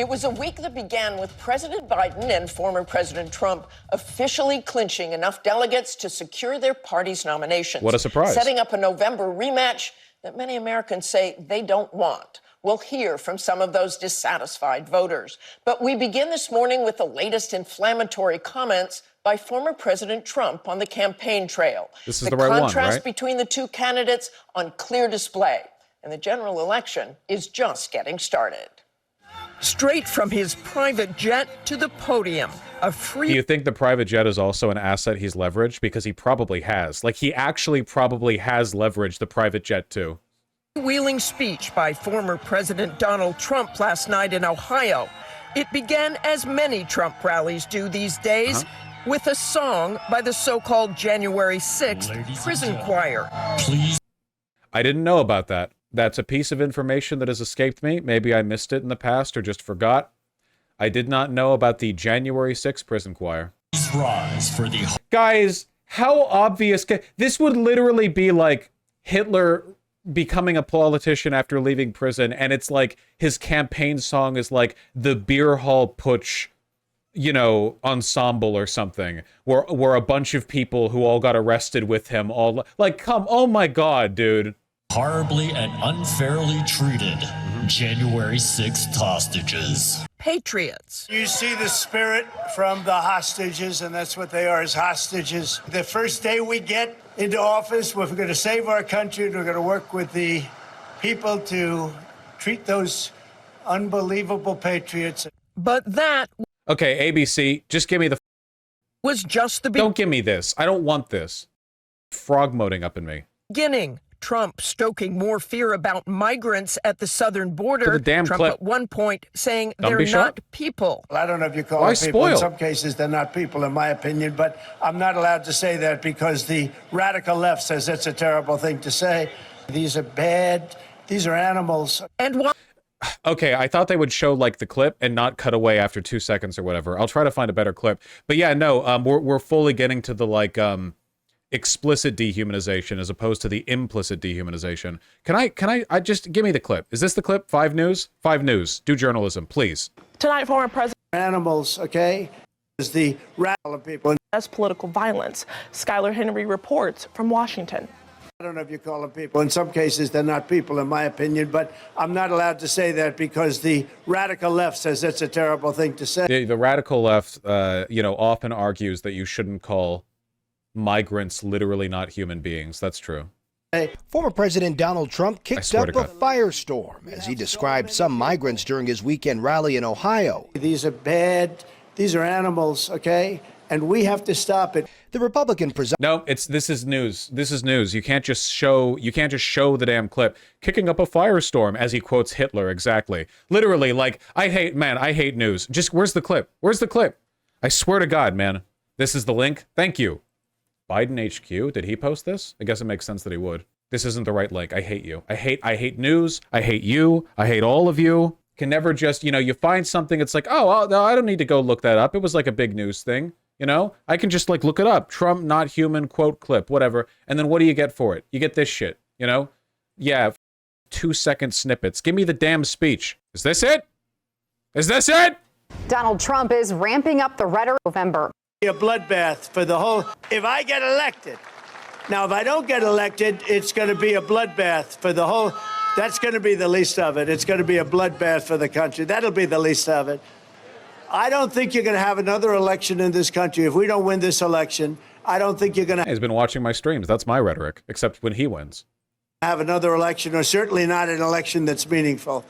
It was a week that began with President Biden and former President Trump officially clinching enough delegates to secure their party's nominations. What a surprise. Setting up a November rematch that many Americans say they don't want. We'll hear from some of those dissatisfied voters. But we begin this morning with the latest inflammatory comments by former President Trump on the campaign trail. This is the right one, right? The contrast between the two candidates on clear display. And the general election is just getting started. Straight from his private jet to the podium, a free... Do you think the private jet is also an asset he's leveraged? Because he probably has. Like, he actually probably has leveraged the private jet, too. Wheeling speech by former President Donald Trump last night in Ohio. It began as many Trump rallies do these days, with a song by the so-called January 6th prison choir. Please. I didn't know about that. That's a piece of information that has escaped me. Maybe I missed it in the past or just forgot. I did not know about the January 6th prison choir. Rise for the... Guys, how obvious... This would literally be like Hitler becoming a politician after leaving prison, and it's like his campaign song is like the beer hall putsch, you know, ensemble or something, where a bunch of people who all got arrested with him all... Like, come... Oh my God, dude. Horribly and unfairly treated January 6th hostages. Patriots. You see the spirit from the hostages, and that's what they are, as hostages. The first day we get into office, we're going to save our country, and we're going to work with the people to treat those unbelievable patriots. But that... Okay, ABC, just give me the... was just the Don't give me this. I don't want this. Frog moding up in me. beginning. Trump stoking more fear about migrants at the southern border. Damn Trump clip. at one point saying Don't they're be not sure. people. I don't know if you call Why them people. spoil? In some cases, they're not people, in my opinion. But I'm not allowed to say that because the radical left says that's a terrible thing to say. These are bad. These are animals. And why? Okay, I thought they would show, like, the clip and not cut away after 2 seconds or whatever. I'll try to find a better clip. But yeah, no, we're fully getting to the, like, explicit dehumanization as opposed to the implicit dehumanization. Can I just give me the clip? Is this the clip? 5 News? 5 News. Do journalism, please. Tonight, former President Animals, okay? Is the radical people. as political violence. Skylar Henry reports from Washington. I don't know if you call them people. In some cases, they're not people, in my opinion. But I'm not allowed to say that because the radical left says that's a terrible thing to say. The radical left, you know, often argues that you shouldn't call migrants literally not human beings. That's true. Former President Donald Trump kicked swear up to a God. firestorm as he described some migrants during his weekend rally in Ohio. These are bad. These are animals, okay? And we have to stop it. The Republican No, this is news. This is news. You can't just show the damn clip. Kicking up a firestorm as he quotes Hitler exactly. Literally, like, I hate news. Just where's the clip? Where's the clip? I swear to God, man. This is the link. Thank you. Biden HQ, did he post this? I guess it makes sense that he would. This isn't the right link. I hate you. I hate news. I hate you. I hate all of you. Can never just, you know, you find something, it's like, oh, no, I don't need to go look that up. It was like a big news thing, you know? I can just like look it up. Trump not human quote clip, whatever. And then what do you get for it? You get this shit, you know? Yeah, 2-second snippets. Give me the damn speech. Is this it? Is this it? Donald Trump is ramping up the rhetoric in November. A bloodbath for the whole. If I get elected, now if I don't get elected, it's going to be a bloodbath for the whole. That's going to be the least of it. It's going to be a bloodbath for the country. That'll be the least of it. I don't think you're going to have another election in this country. If we don't win this election, I don't think you're going to He's been watching my streams. That's my rhetoric, except when he wins. have another election, or certainly not an election that's meaningful.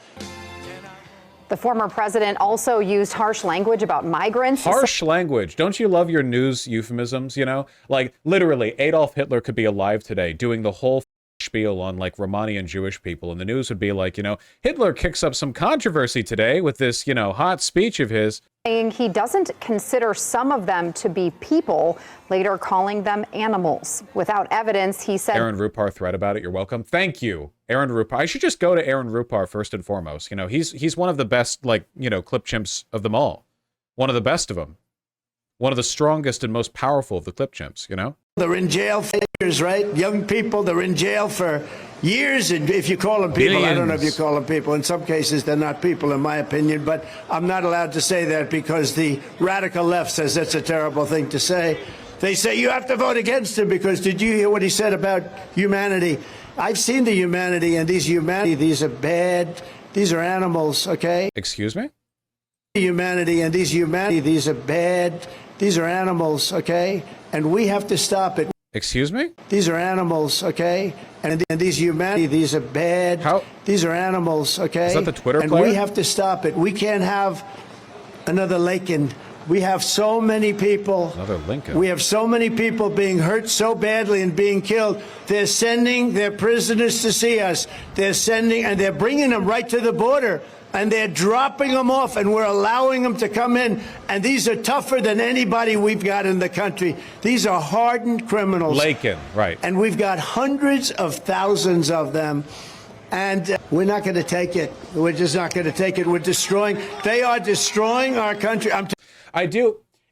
The former president also used harsh language about migrants. Harsh language. Don't you love your news euphemisms, you know? Like, literally, Adolf Hitler could be alive today doing the whole spiel on, like, Romanian Jewish people, and the news would be like, you know, Hitler kicks up some controversy today with this, you know, hot speech of his. Saying he doesn't consider some of them to be people, later calling them animals. Without evidence, he said... Aaron Rupar thread about it. You're welcome. Thank you, Aaron Rupar. I should just go to Aaron Rupar first and foremost. You know, he's one of the best, like, you know, clip chimps of them all. One of the best of them. One of the strongest and most powerful of the clip chimps, you know? They're in jail for years, right? Young people, they're in jail for years, and if you call them people, I don't know if you Billions. call them people. In some cases, they're not people, in my opinion, but I'm not allowed to say that because the radical left says that's a terrible thing to say. They say you have to vote against him because did you hear what he said about humanity? I've seen the humanity, and these are bad, these are animals, okay? Excuse me? Humanity, and these are bad, these are animals, okay? And we have to stop it. Excuse me? These are animals, okay? And these are bad. How? These are animals, okay? Is that the Twitter and player? we have to stop it. We can't have another Lincoln. We have so many people. Another Lincoln. We have so many people being hurt so badly and being killed. They're sending their prisoners to see us. They're bringing them right to the border. And they're dropping them off, and we're allowing them to come in. And these are tougher than anybody we've got in the country. These are hardened criminals. Lakin, right. And we've got hundreds of thousands of them. And we're not going to take it. We're just not going to take it. They are destroying our country.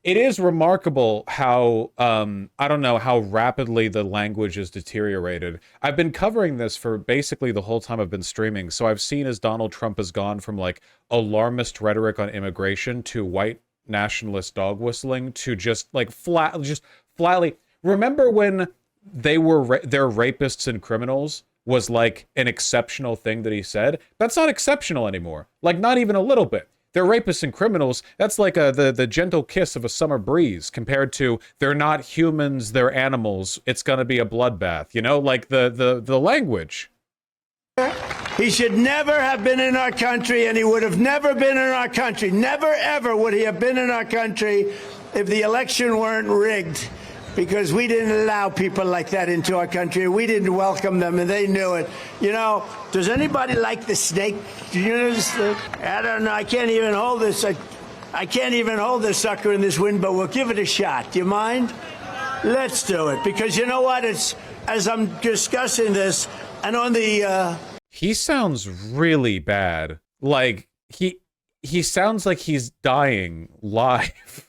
It is remarkable how, I don't know, how rapidly the language is deteriorated. I've been covering this for basically the whole time I've been streaming, so I've seen as Donald Trump has gone from, like, alarmist rhetoric on immigration to white nationalist dog whistling to just, like, flatly... Remember when they're rapists and criminals was, like, an exceptional thing that he said? That's not exceptional anymore. Like, not even a little bit. They're rapists and criminals. That's like the gentle kiss of a summer breeze compared to they're not humans, they're animals. It's gonna be a bloodbath. You know, like the language. He should never have been in our country, and he would have never been in our country. Never, ever would he have been in our country if the election weren't rigged. Because we didn't allow people like that into our country. We didn't welcome them, and they knew it. You know, does anybody like the snake? Do you know the snake? I don't know. I can't even hold this. I can't even hold this sucker in this wind, but we'll give it a shot. Do you mind? Let's do it. Because you know what? It's as I'm discussing this, and on the... He sounds really bad. Like, he sounds like he's dying live.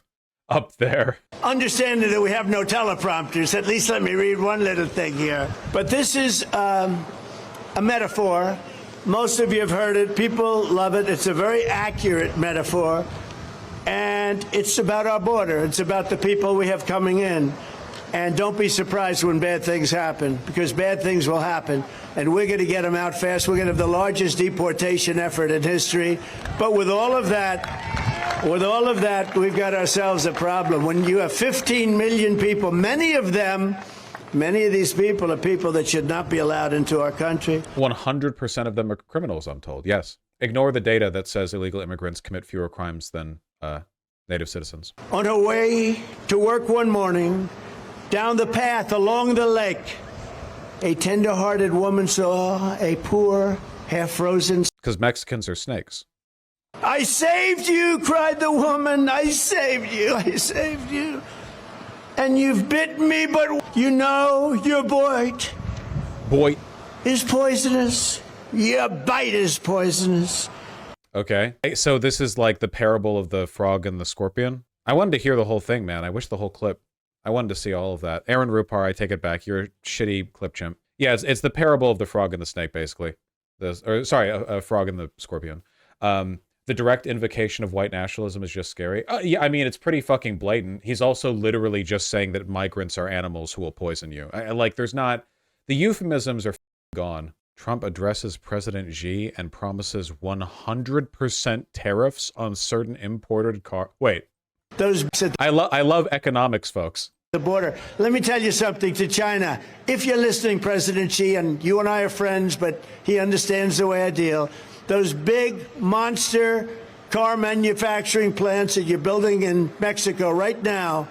Up there. Understanding that we have no teleprompters, at least let me read one little thing here. But this is a metaphor. Most of you have heard it. People love it. It's a very accurate metaphor. And it's about our border. It's about the people we have coming in. And don't be surprised when bad things happen, because bad things will happen. And we're going to get them out fast. We're going to have the largest deportation effort in history. But with all of that, we've got ourselves a problem. When you have 15 million people, many of these people are people that should not be allowed into our country. 100% of them are criminals, I'm told. Yes. Ignore the data that says illegal immigrants commit fewer crimes than native citizens. On her way to work one morning, down the path along the lake, a tender-hearted woman saw a poor, half-frozen... Because Mexicans are snakes. I saved you, cried the woman. I saved you. I saved you. And you've bitten me, but you know your bite is poisonous. Your bite is poisonous. Okay. So this is like the parable of the frog and the scorpion? I wanted to hear the whole thing, man. I wish the whole clip. I wanted to see all of that. Aaron Rupar, I take it back. You're a shitty clip chimp. Yeah, it's the parable of the frog and the snake, basically. A frog and the scorpion. The direct invocation of white nationalism is just scary. Yeah, I mean, it's pretty fucking blatant. He's also literally just saying that migrants are animals who will poison you. There's not... The euphemisms are gone. Trump addresses President Xi and promises 100% tariffs on certain imported car... Wait. I love economics, folks. The border. Let me tell you something to China. If you're listening, President Xi, and you and I are friends, but he understands the way I deal... Those big monster car manufacturing plants that you're building in Mexico right now,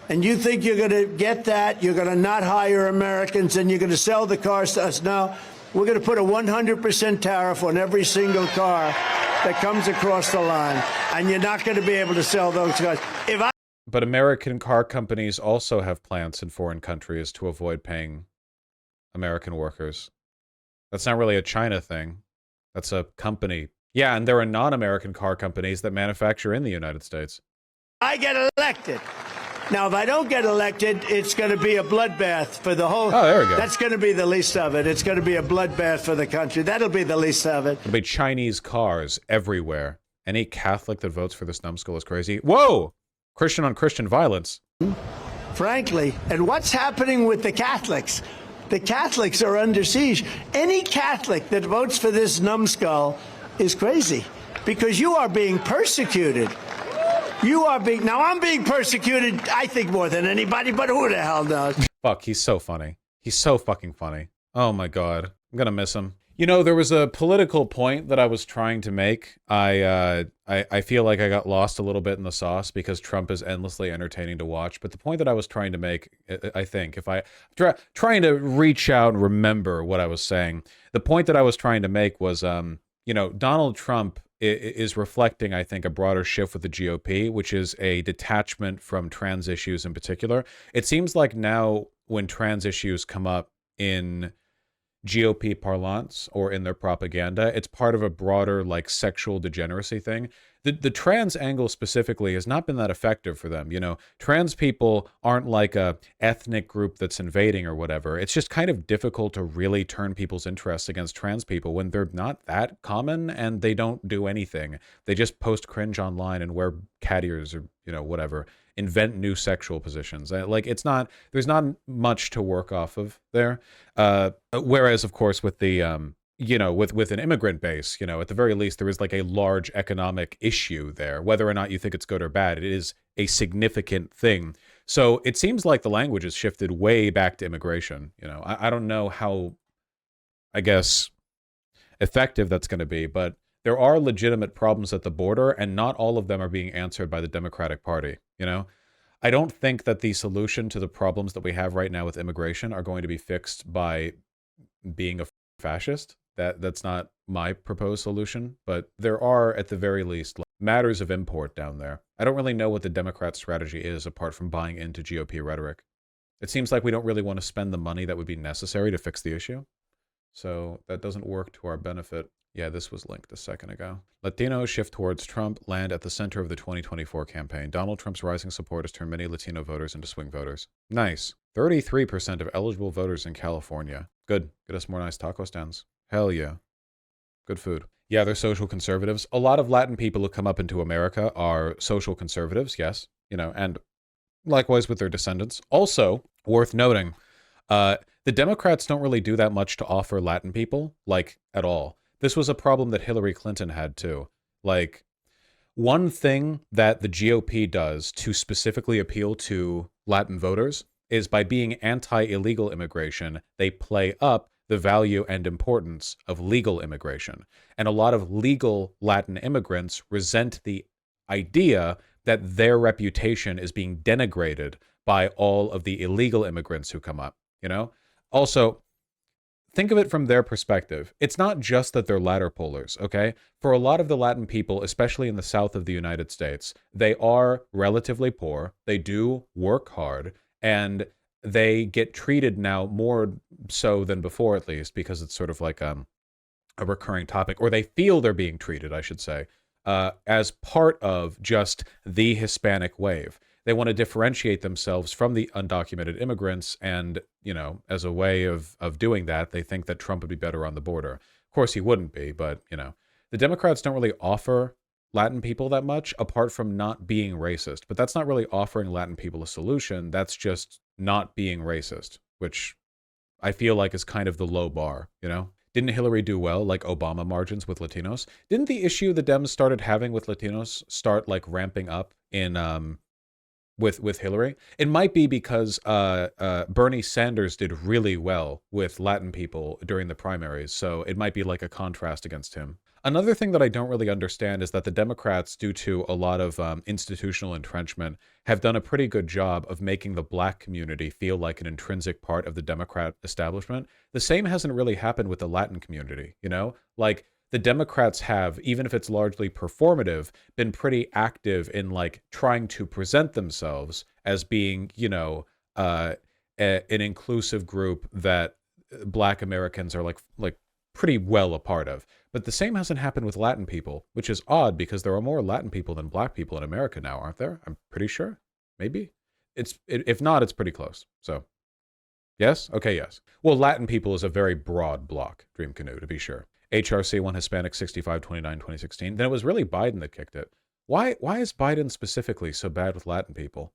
and you think you're going to get that, you're going to not hire Americans, and you're going to sell the cars to us. No, we're going to put a 100% tariff on every single car that comes across the line, and you're not going to be able to sell those cars. But American car companies also have plants in foreign countries to avoid paying American workers. That's not really a China thing. That's a company. Yeah, and there are non-American car companies that manufacture in the United States. I get elected. Now, if I don't get elected, it's going to be a bloodbath for the whole. Oh, there we go. That's going to be the least of it. It's going to be a bloodbath for the country. That'll be the least of it. There'll be Chinese cars everywhere. Any Catholic that votes for this numbskull is crazy. Whoa! Christian on Christian violence. Frankly, and what's happening with the Catholics? The Catholics are under siege. Any Catholic that votes for this numbskull is crazy because you are being persecuted. Now I'm being persecuted, I think, more than anybody, but who the hell knows? Fuck, he's so funny. He's so fucking funny. Oh my god. I'm gonna miss him. You know, there was a political point that I was trying to make. I feel like I got lost a little bit in the sauce because Trump is endlessly entertaining to watch. But the point that I was trying to make, I think, if I trying to reach out and remember what I was saying, the point that I was trying to make was, you know, Donald Trump is reflecting, I think, a broader shift with the GOP, which is a detachment from trans issues in particular. It seems like now when trans issues come up in GOP parlance or in their propaganda, it's part of a broader like sexual degeneracy thing. The trans angle specifically has not been that effective for them. You know, trans people aren't like a ethnic group that's invading or whatever. It's just kind of difficult to really turn people's interests against trans people when they're not that common and they don't do anything. They just post cringe online and wear cat ears or, you know, whatever. Invent new sexual positions. Like it's not, there's not much to work off of there. Whereas of course with the, you know, with an immigrant base, you know, at the very least, there is like a large economic issue there. Whether or not you think it's good or bad, it is a significant thing. So it seems like the language has shifted way back to immigration. You know, I don't know how, I guess, effective that's going to be, but there are legitimate problems at the border, and not all of them are being answered by the Democratic Party. You know, I don't think that the solution to the problems that we have right now with immigration are going to be fixed by being a fascist. That's not my proposed solution, but there are, at the very least, matters of import down there. I don't really know what the Democrat strategy is apart from buying into GOP rhetoric. It seems like we don't really want to spend the money that would be necessary to fix the issue. So that doesn't work to our benefit. Yeah, this was linked a second ago. Latinos shift towards Trump, land at the center of the 2024 campaign. Donald Trump's rising support has turned many Latino voters into swing voters. Nice. 33% of eligible voters in California. Good. Get us more nice taco stands. Hell yeah. Good food. Yeah, they're social conservatives. A lot of Latin people who come up into America are social conservatives, yes. You know, and likewise with their descendants. Also, worth noting, the Democrats don't really do that much to offer Latin people, like, at all. This was a problem that Hillary Clinton had, too. Like, one thing that the GOP does to specifically appeal to Latin voters is by being anti-illegal immigration, they play up the value and importance of legal immigration. And a lot of legal Latin immigrants resent the idea that their reputation is being denigrated by all of the illegal immigrants who come up, you know? Also, think of it from their perspective. It's not just that they're ladder pullers, okay? For a lot of the Latin people, especially in the south of the United States, they are relatively poor, they do work hard, and they get treated now more so than before, at least, because it's sort of like a recurring topic, or they feel they're being treated, I should say, as part of just the Hispanic wave. They want to differentiate themselves from the undocumented immigrants, and, you know, as a way of doing that, they think that Trump would be better on the border. Of course, he wouldn't be, but, you know, the Democrats don't really offer Latin people that much, apart from not being racist. But that's not really offering Latin people a solution. That's just not being racist, which I feel like is kind of the low bar, you know? Didn't Hillary do well, like Obama margins with Latinos? Didn't the issue the Dems started having with Latinos start like ramping up in with Hillary? It might be because Bernie Sanders did really well with Latin people during the primaries, so it might be like a contrast against him. Another thing that I don't really understand is that the Democrats, due to a lot of institutional entrenchment, have done a pretty good job of making the black community feel like an intrinsic part of the Democrat establishment. The same hasn't really happened with the Latin community, you know? Like, the Democrats have, even if it's largely performative, been pretty active in like trying to present themselves as being, you know, an inclusive group that Black Americans are like pretty well a part of. But the same hasn't happened with Latin people, which is odd because there are more Latin people than Black people in America now, aren't there? I'm pretty sure. Maybe. if not, it's pretty close. So, yes? Okay, yes. Well, Latin people is a very broad block, Dream Canoe, to be sure. HRC won Hispanic 65, 29, 2016. Then it was really Biden that kicked it. Why is Biden specifically so bad with Latin people?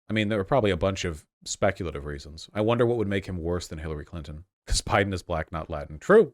I mean, there were probably a bunch of speculative reasons. I wonder what would make him worse than Hillary Clinton. Because Biden is black, not Latin. True.